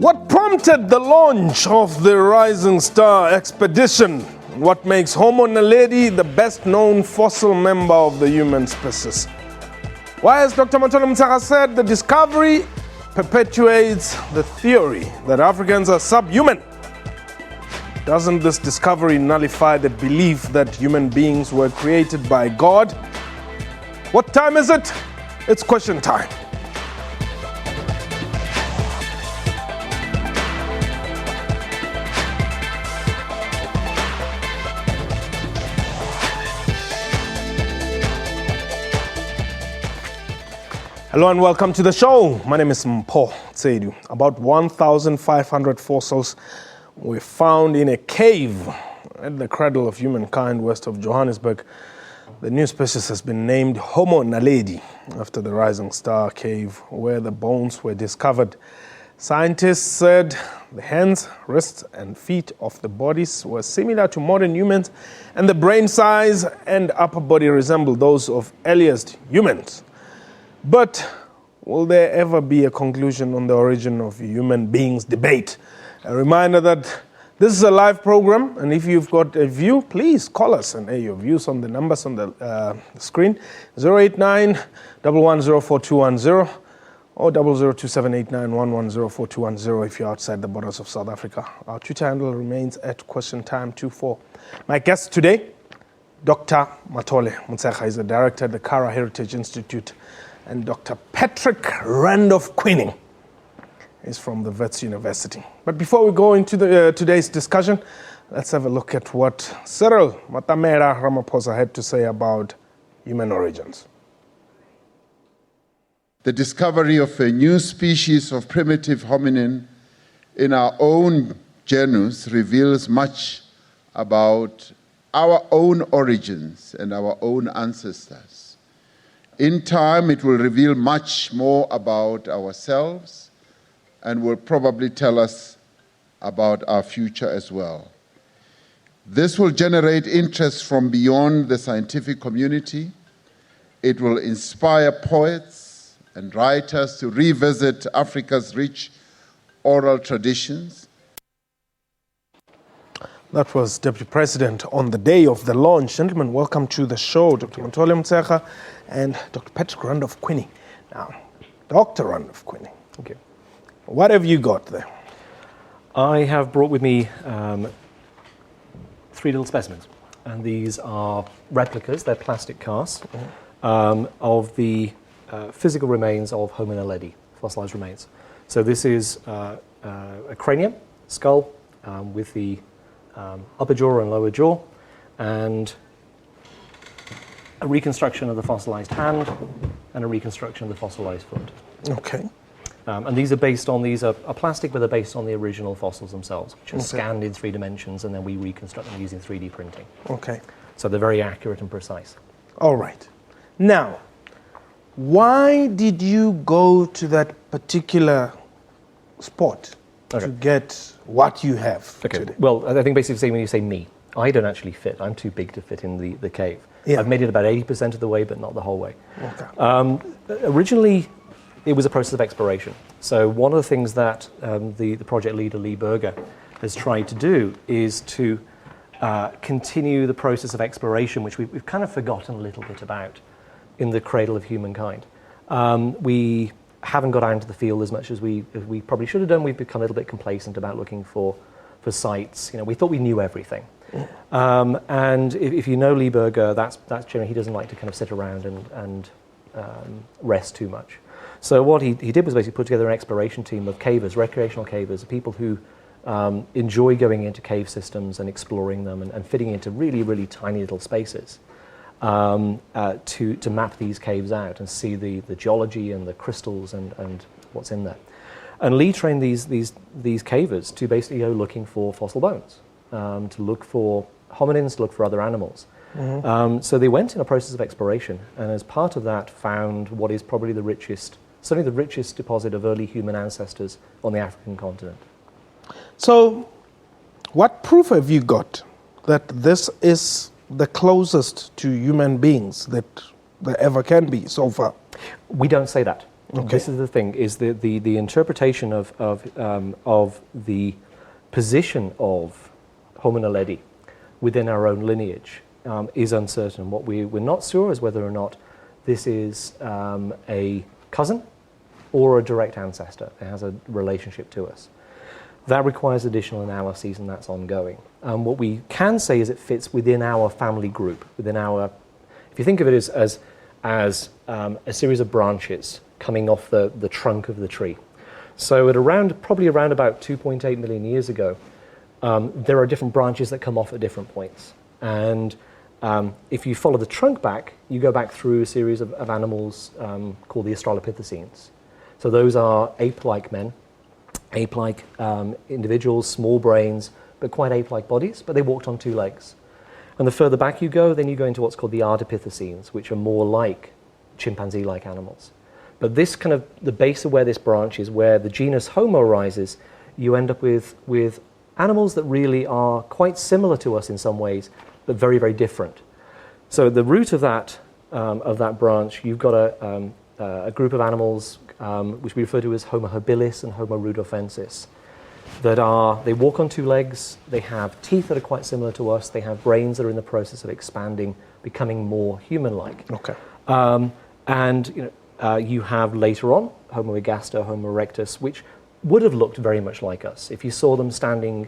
What prompted the launch of the Rising Star expedition? What makes Homo Naledi the best known fossil member of the human species? Why, as Dr. Matole Mtsaka said, the discovery perpetuates the theory that Africans are subhuman. Doesn't this discovery nullify the belief that human beings were created by God? What time is it? It's question time. Hello and welcome to the show. My name is Mpho Tsedu. About 1,500 fossils were found in a cave at the Cradle of Humankind west of Johannesburg. The new species has been named Homo Naledi after the Rising Star cave where the bones were discovered. Scientists said the hands, wrists and feet of the bodies were similar to modern humans, and the brain size and upper body resembled those of earliest humans. But will there ever be a conclusion on the origin of human beings debate? A reminder that this is a live program, and if you've got a view, please call us and air your views on the numbers on the screen, 089 1104210 or 002789110421 if you're outside the borders of South Africa. Our Twitter handle remains at QuestionTime24. My guest today, Dr. Matole Mtsaka, is the director at the Kara Heritage Institute, and Dr. Patrick Randolph-Quinning is from the Wits University. But before we go into today's discussion, let's have a look at what Cyril Matamela Ramaphosa had to say about human origins. The discovery of a new species of primitive hominin in our own genus reveals much about our own origins and our own ancestors. In time, it will reveal much more about ourselves and will probably tell us about our future as well. This will generate interest from beyond the scientific community. It will inspire poets and writers to revisit Africa's rich oral traditions. That was Deputy President on the day of the launch. Gentlemen, welcome to the show, Dr. Matole Mtsaka and Dr. Patrick Randolph-Quinning. Now, Dr. Randolph-Quinning, okay, what have you got there? I have brought with me 3 little specimens, and these are replicas, they're plastic casts, of the physical remains of Homo Naledi, fossilized remains. So this is a cranium, skull, with the upper jaw and lower jaw, and a reconstruction of the fossilized hand and a reconstruction of the fossilized foot. Okay. And these are plastic, but they're based on the original fossils themselves, which are scanned in 3 dimensions, and then we reconstruct them using 3D printing. Okay. So they're very accurate and precise. All right. Now, why did you go to that particular spot to get what you have today? Well, I think basically when you say me, I don't actually fit. I'm too big to fit in the cave. Yeah. I've made it about 80% of the way, but not the whole way. Okay. Originally, it was a process of exploration. So one of the things that the project leader, Lee Berger, has tried to do is to continue the process of exploration, which we've kind of forgotten a little bit about in the Cradle of Humankind. We haven't got out into the field as much as we probably should have done. We've become a little bit complacent about looking for sites. You know, we thought we knew everything. And if you know Lee Berger, that's generally, he doesn't like to kind of sit around and rest too much. So what he did was basically put together an exploration team of cavers, recreational cavers, people who enjoy going into cave systems and exploring them and fitting into really, really tiny little spaces to map these caves out and see the geology and the crystals and what's in there. And Lee trained these cavers to basically go looking for fossil bones, to look for hominins, to look for other animals. So they went in a process of exploration, and as part of that found what is probably certainly the richest deposit of early human ancestors on the African continent. So what proof have you got that this is the closest to human beings that there ever can be so far? We don't say that. Okay. This is the thing, is the interpretation of the position of Homo Naledi within our own lineage is uncertain. What we're not sure is whether or not this is a cousin or a direct ancestor that has a relationship to us. That requires additional analyses, and that's ongoing. What we can say is it fits within our family group, within our, if you think of it as a series of branches coming off the trunk of the tree. So at probably around about 2.8 million years ago, there are different branches that come off at different points. And if you follow the trunk back, you go back through a series of animals called the Australopithecines. So those are ape-like men, ape-like individuals, small brains, but quite ape-like bodies, but they walked on two legs. And the further back you go, then you go into what's called the Ardipithecines, which are more like chimpanzee-like animals. But this kind of, the base of where this branch is, where the genus Homo arises, you end up with animals that really are quite similar to us in some ways, but very, very different. So the root of that branch, you've got a group of animals which we refer to as Homo habilis and Homo rudolfensis, they walk on two legs, they have teeth that are quite similar to us, they have brains that are in the process of expanding, becoming more human-like. Okay. And you have later on Homo ergaster, Homo erectus, which would have looked very much like us. If you saw them standing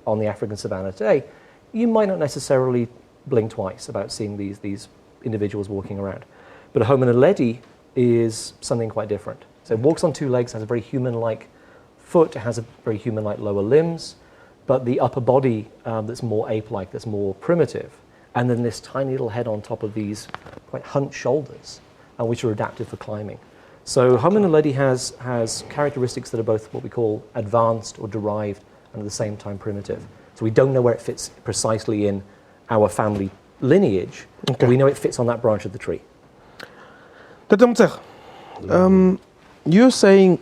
on the African savannah today, you might not necessarily blink twice about seeing these individuals walking around. But Homo naledi is something quite different. So it walks on two legs, has a very human-like foot, it has a very human-like lower limbs, but the upper body that's more ape-like, that's more primitive, and then this tiny little head on top of these quite hunched shoulders, which are adapted for climbing. So Homo naledi has characteristics that are both what we call advanced or derived and at the same time primitive. So we don't know where it fits precisely in our family lineage, but we know it fits on that branch of the tree. You're saying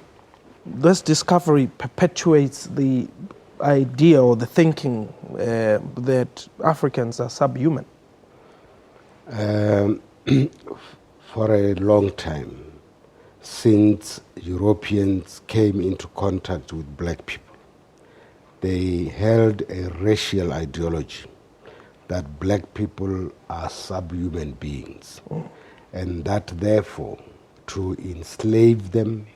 this discovery perpetuates the idea or the thinking that Africans are subhuman? For a long time, since Europeans came into contact with black people, they held a racial ideology that black people are subhuman beings, and that therefore to enslave them,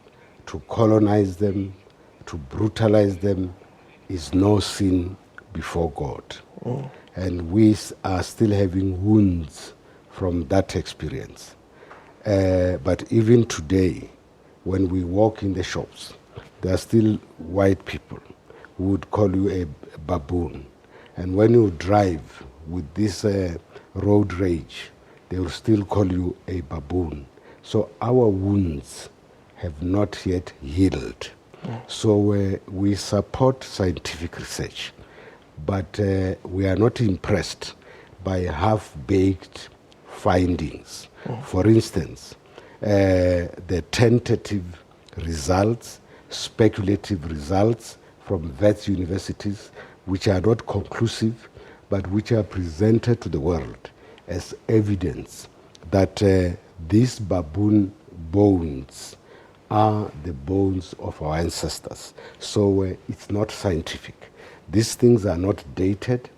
to colonize them, to brutalize them is no sin before God. And we are still having wounds from that experience. But even today, when we walk in the shops, there are still white people who would call you a baboon. And when you drive with this road rage, they will still call you a baboon. So our wounds have not yet healed. So we support scientific research, but we are not impressed by half-baked findings. For instance, the tentative results, speculative results from vet universities, which are not conclusive, but which are presented to the world as evidence that these baboon bones are the bones of our ancestors. So it's not scientific. These things are not dated,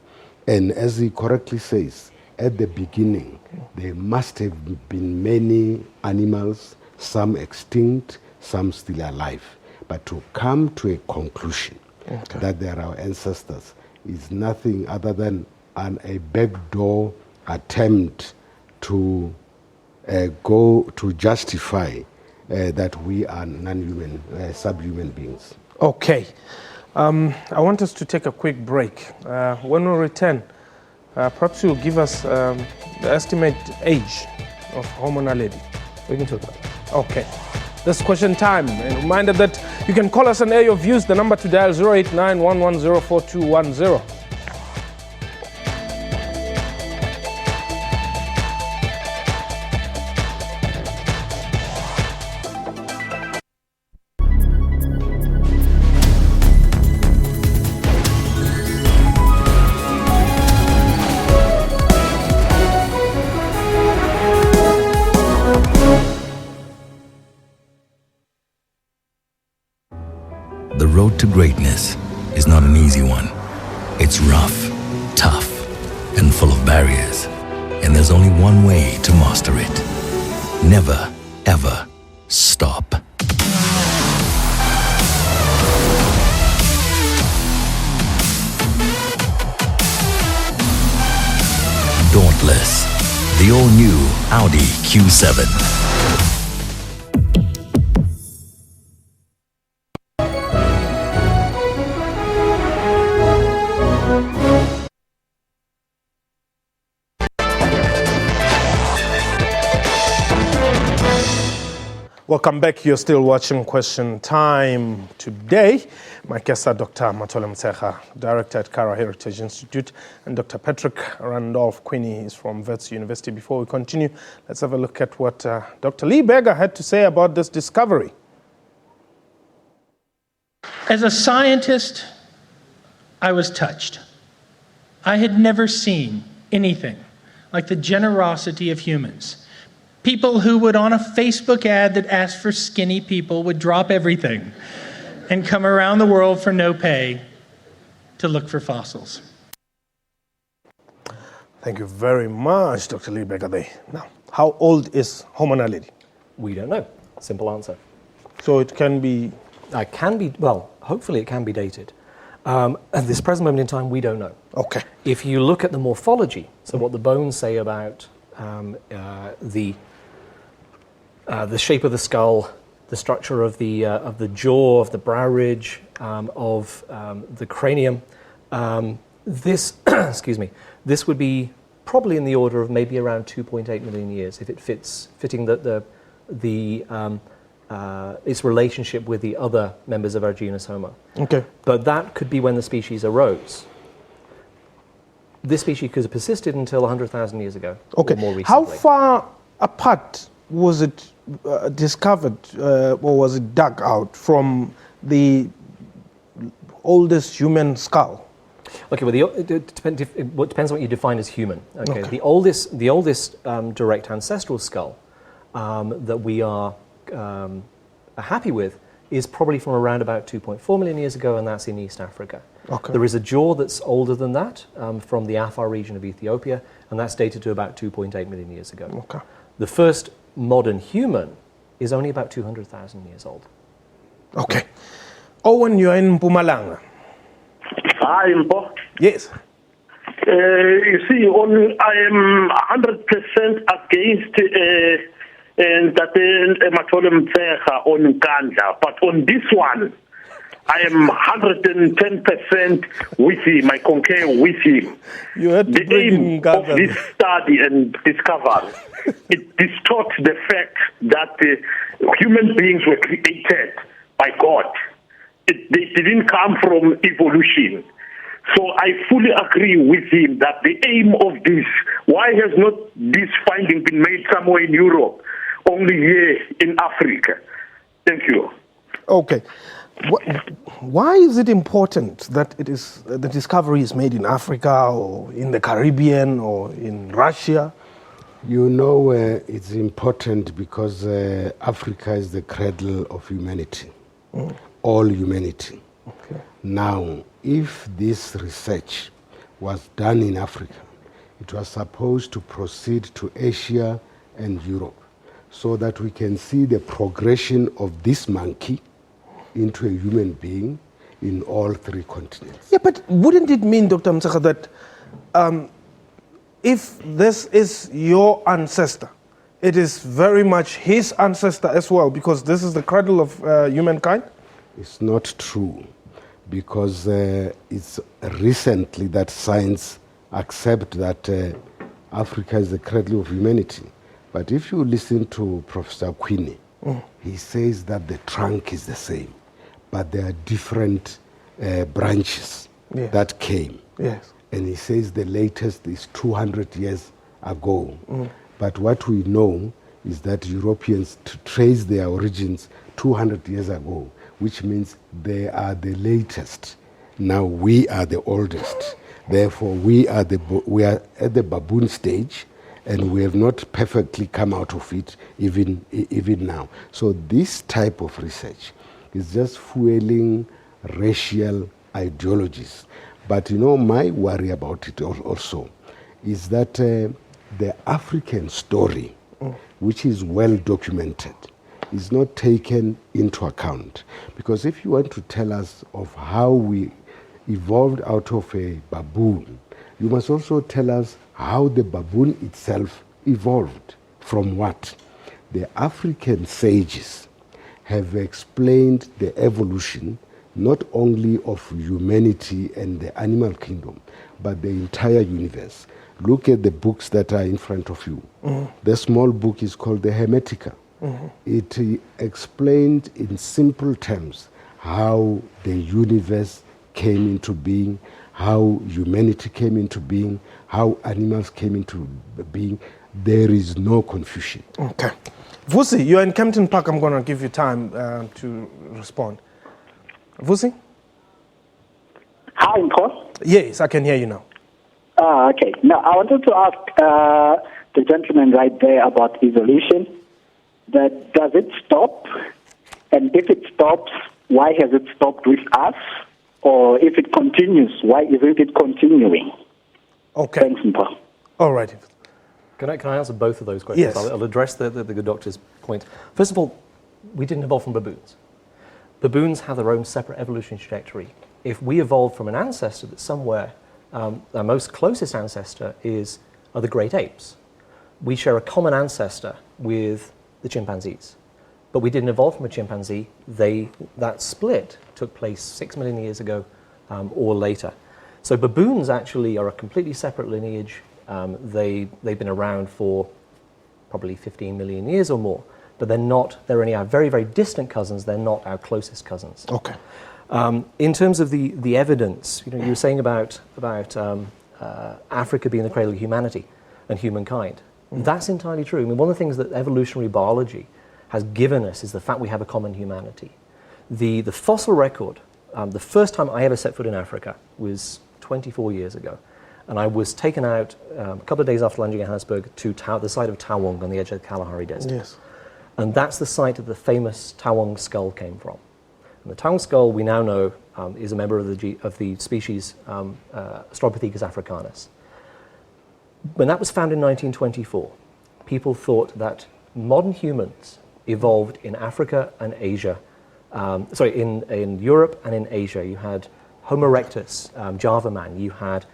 and as he correctly says, at the beginning, there must have been many animals, some extinct, some still alive. But to come to a conclusion that they are our ancestors is nothing other than a backdoor attempt to go to justify that we are non-human, subhuman beings. Okay. I want us to take a quick break. When we return, perhaps you'll give us the estimate age of Homo naledi. We can talk about that. Okay. This is question time. And reminder that you can call us and air your views. The number to dial 089 110 4210. greatness is not an easy one. It's rough, tough, and full of barriers. And there's only one way to master it. Never, ever stop. Dauntless, the all-new Audi Q7. Welcome back. You're still watching Question Time. Today, my guests are Dr. Matole Motshekga, Director at Kara Heritage Institute, and Dr. Patrick Randolph Queenie is from Wits University. Before we continue, let's have a look at what Dr. Lee Berger had to say about this discovery. As a scientist, I was touched. I had never seen anything like the generosity of humans. People who would, on a Facebook ad that asked for skinny people, would drop everything and come around the world for no pay to look for fossils. Thank you very much, Dr. Lee Berger. Now, how old is Homo Naledi? We don't know. Simple answer. So it can be... Well, hopefully it can be dated. At this present moment in time, we don't know. Okay. If you look at the morphology, so what the bones say about the shape of the skull, the structure of the jaw, of the brow ridge, of the cranium, this this would be probably in the order of maybe around 2.8 million years if it fitting its relationship with the other members of our genus Homo. Okay. But that could be when the species arose. This species could have persisted until 100,000 years ago, okay. Or more recently. How far apart was it discovered, or was it dug out from the oldest human skull? Okay, well, it depends on what you define as human. Okay, the oldest direct ancestral skull that we are happy with is probably from around about 2.4 million years ago, and that's in East Africa. Okay. There is a jaw that's older than that from the Afar region of Ethiopia, and that's dated to about 2.8 million years ago. Okay. The first modern human is only about 200,000 years old. Okay. Owen, you're in Mpumalanga. Hi, Mpo. Yes. You see, I am 100% against Matole Motshekga on Nkandla, but on this one, I am 110% with him. I concur with him. You had to the bring aim of this study and discovery, it distorts the fact that human beings were created by God. They didn't come from evolution. So I fully agree with him that the aim of this, why has not this finding been made somewhere in Europe, only here in Africa? Thank you. Okay. Why is it important that the discovery is made in Africa or in the Caribbean or in Russia? You know, it's important because Africa is the cradle of humanity, all humanity. Okay. Now, if this research was done in Africa, it was supposed to proceed to Asia and Europe so that we can see the progression of this monkey into a human being in all three continents. Yeah, but wouldn't it mean, Dr. Motshekga, that if this is your ancestor, it is very much his ancestor as well, because this is the cradle of humankind? It's not true, because it's recently that science accepts that Africa is the cradle of humanity. But if you listen to Professor Queenie, he says that the trunk is the same, but there are different branches that came. Yes. And he says the latest is 200 years ago. But what we know is that Europeans trace their origins 200 years ago, which means they are the latest. Now we are the oldest. Therefore, we are at the baboon stage, and we have not perfectly come out of it even now. So this type of research is just fueling racial ideologies. But you know, my worry about it also is that the African story, which is well documented, is not taken into account. Because if you want to tell us of how we evolved out of a baboon, you must also tell us how the baboon itself evolved. From what? The African sages have explained the evolution not only of humanity and the animal kingdom, but the entire universe. Look at the books that are in front of you. The small book is called the Hermetica. It explained in simple terms how the universe came into being, how humanity came into being, how animals came into being. There is no confusion. Okay. Vusi, you're in Kempton Park. I'm going to give you time to respond. Vusi? Hi, Paul. Yes, I can hear you now. Okay. Now, I wanted to ask the gentleman right there about evolution. That does it stop? And if it stops, why has it stopped with us? Or if it continues, why isn't it continuing? Okay. Thanks, Paul. All right. Can I answer both of those questions? Yes. I'll address the good doctor's point. First of all, we didn't evolve from baboons. Baboons have their own separate evolutionary trajectory. If we evolved from an ancestor that's somewhere, our most closest ancestor are the great apes. We share a common ancestor with the chimpanzees. But we didn't evolve from a chimpanzee. That split took place 6 million years ago or later. So baboons actually are a completely separate lineage. They've been around for probably 15 million years or more, but they're only our very, very distant cousins. They're not our closest cousins. Okay. In terms of the evidence, you were saying about Africa being the cradle of humanity and humankind. That's entirely true. I mean, one of the things that evolutionary biology has given us is the fact we have a common humanity. The fossil record, the first time I ever set foot in Africa was 24 years ago. And I was taken out a couple of days after landing in Johannesburg to the site of Tawong on the edge of the Kalahari Desert. Yes. And that's the site that the famous Tawong skull came from. And the Tawong skull, we now know, is a member of the species Australopithecus africanus. When that was found in 1924, people thought that modern humans evolved in Africa and Asia, in Europe and in Asia. You had Homo erectus, Java man, you had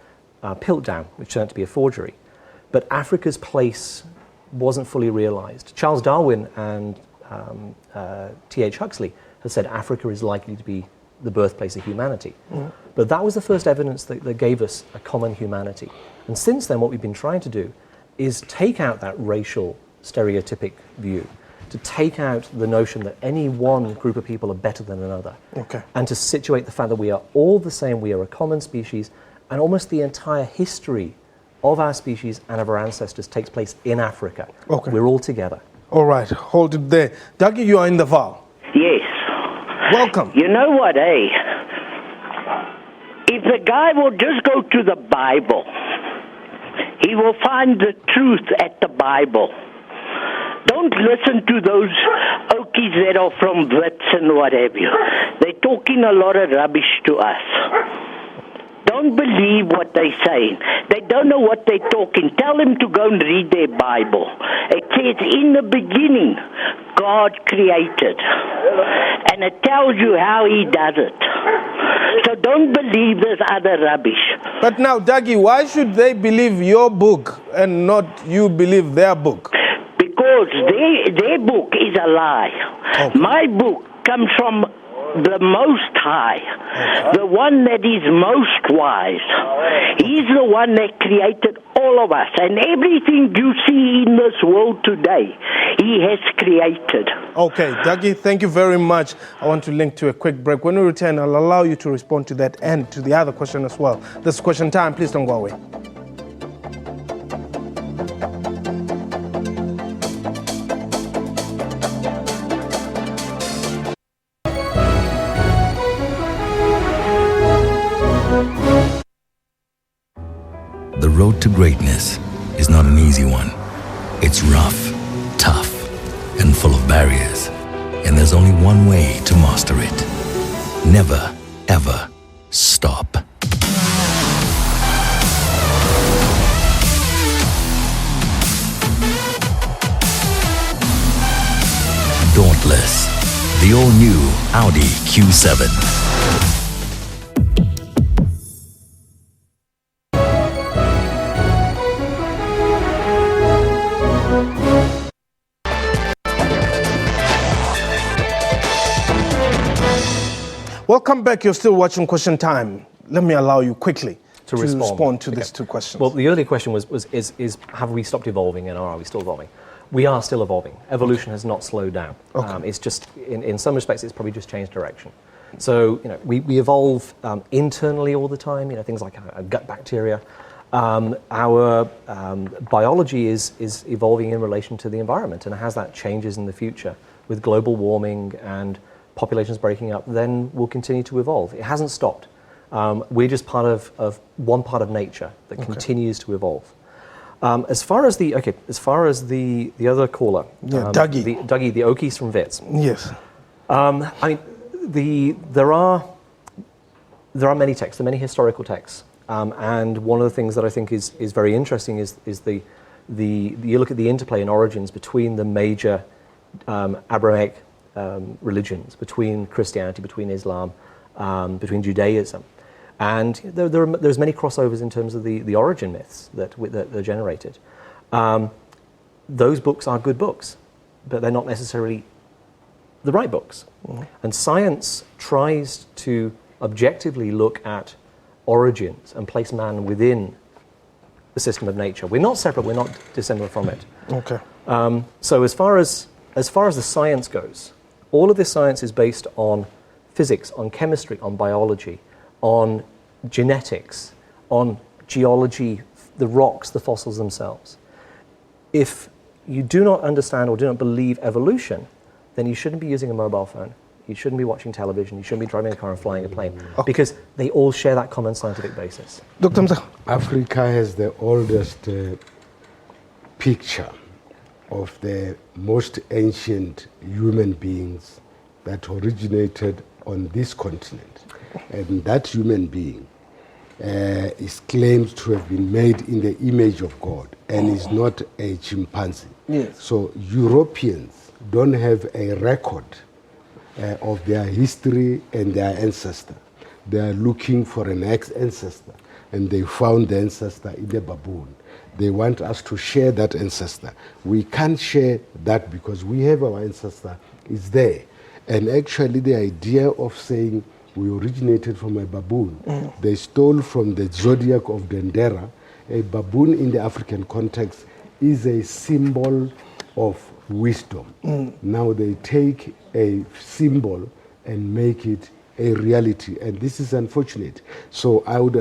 Piltdown, which turned out to be a forgery. But Africa's place wasn't fully realized. Charles Darwin and T.H. Huxley have said Africa is likely to be the birthplace of humanity. But that was the first evidence that gave us a common humanity. And since then, what we've been trying to do is take out that racial stereotypic view, to take out the notion that any one group of people are better than another, and to situate the fact that we are all the same, we are a common species, and almost the entire history of our species and of our ancestors takes place in Africa. We're all together. All right, hold it there. Dougie, you are in the Val. Yes. Welcome. You know what, eh? If the guy will just go to the Bible, he will find the truth at the Bible. Don't listen to those okies that are from Wits and what have you. They're talking a lot of rubbish to us. Don't believe what they're saying. They don't know what they're talking. Tell them to go and read their Bible. It says, in the beginning, God created. And it tells you how he does it. So don't believe this other rubbish. But now, Dougie, why should they believe your book and not you believe their book? Because their book is a lie. My book comes from the Most High, the one that is most wise. He's the one that created all of us, and everything you see in this world today, he has created. Okay, Dougie, thank you very much. I want to link to a quick break. When we return, I'll allow you to respond to that and to the other question as well. This is question time. Please don't go away. The road to greatness is not an easy one. It's rough, tough, and full of barriers. And there's only one way to master it. Never, ever stop. Dauntless, the all-new Audi Q7. Welcome back. You're still watching Question Time. Let me allow you quickly to respond to these two questions. Well, the earlier question was have we stopped evolving and are we still evolving? We are still evolving. Evolution has not slowed down. Okay. It's just, in some respects, it's probably just changed direction. So, we evolve internally all the time, things like gut bacteria. Our biology is evolving in relation to the environment, and as that changes in the future with global warming and populations breaking up, then we'll continue to evolve. It hasn't stopped. We're just part of one part of nature that continues to evolve. As far as the other caller, Dougie, the Okies from Wits. Yes. There are many texts, there are many historical texts, and one of the things that I think is very interesting is you look at the interplay and origins between the major Abrahamic religions, between Christianity, between Islam, between Judaism. And there's many crossovers in terms of the origin myths that are generated. Those books are good books, but they're not necessarily the right books. Mm-hmm. And science tries to objectively look at origins and place man within the system of nature. We're not separate, we're not dissimilar from it. Okay. So as far as the science goes, all of this science is based on physics, on chemistry, on biology, on genetics, on geology, the rocks, the fossils themselves. If you do not understand or do not believe evolution, then you shouldn't be using a mobile phone. You shouldn't be watching television. You shouldn't be driving a car and flying a plane, because they all share that common scientific basis. Dr. Mza. Africa has the oldest picture of the most ancient human beings that originated on this continent. And that human being is claimed to have been made in the image of God and is not a chimpanzee. Yes. So Europeans don't have a record of their history and their ancestor. They are looking for an ex-ancestor, and they found the ancestor in the baboon. They want us to share that ancestor. We can't share that because we have our ancestor is there. And actually the idea of saying we originated from a baboon, they stole from the zodiac of Dendera. A baboon in the African context is a symbol of wisdom. Now they take a symbol and make it a reality, and this is unfortunate. So I would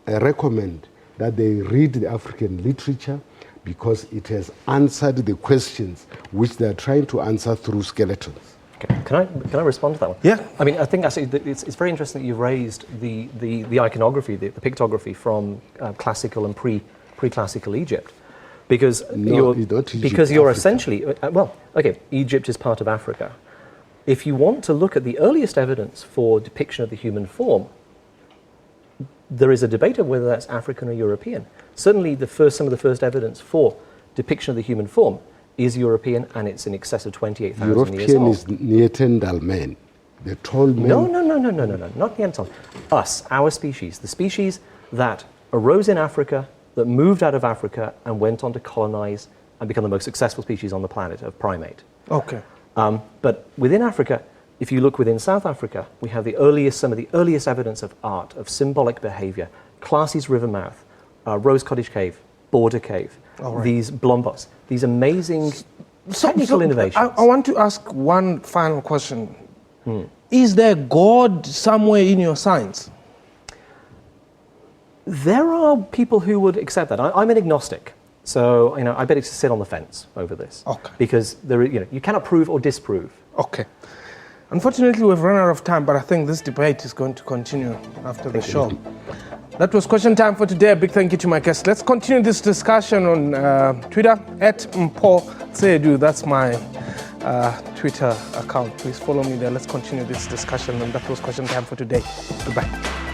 recommend that they read the African literature, because it has answered the questions which they are trying to answer through skeletons. Okay. Can I respond to that one? Yeah. I mean, I think actually it's very interesting that you've raised the iconography, the pictography from classical and pre-classical Egypt, because you're essentially Egypt is part of Africa. If you want to look at the earliest evidence for depiction of the human form, there is a debate of whether that's African or European. Certainly, some of the first evidence for depiction of the human form is European, and it's in excess of 28,000 years old. European is Neanderthal man, the tall man. No, not Neanderthal. Us, our species, the species that arose in Africa, that moved out of Africa and went on to colonize and become the most successful species on the planet of primate. Okay. But within Africa, if you look within South Africa, we have some of the earliest evidence of art, of symbolic behavior. Classy's River Mouth, Rose Cottage Cave, Border Cave, these Blombos, these amazing technical innovations. I want to ask one final question. Is there God somewhere in your science? There are people who would accept that. I'm an agnostic, so I better sit on the fence over this. Okay. Because you cannot prove or disprove. Okay. Unfortunately, we've run out of time, but I think this debate is going to continue after the show. That was Question Time for today. A big thank you to my guests. Let's continue this discussion on Twitter, @Mpho Tsedu. That's my Twitter account. Please follow me there. Let's continue this discussion. And that was question time for today. Goodbye.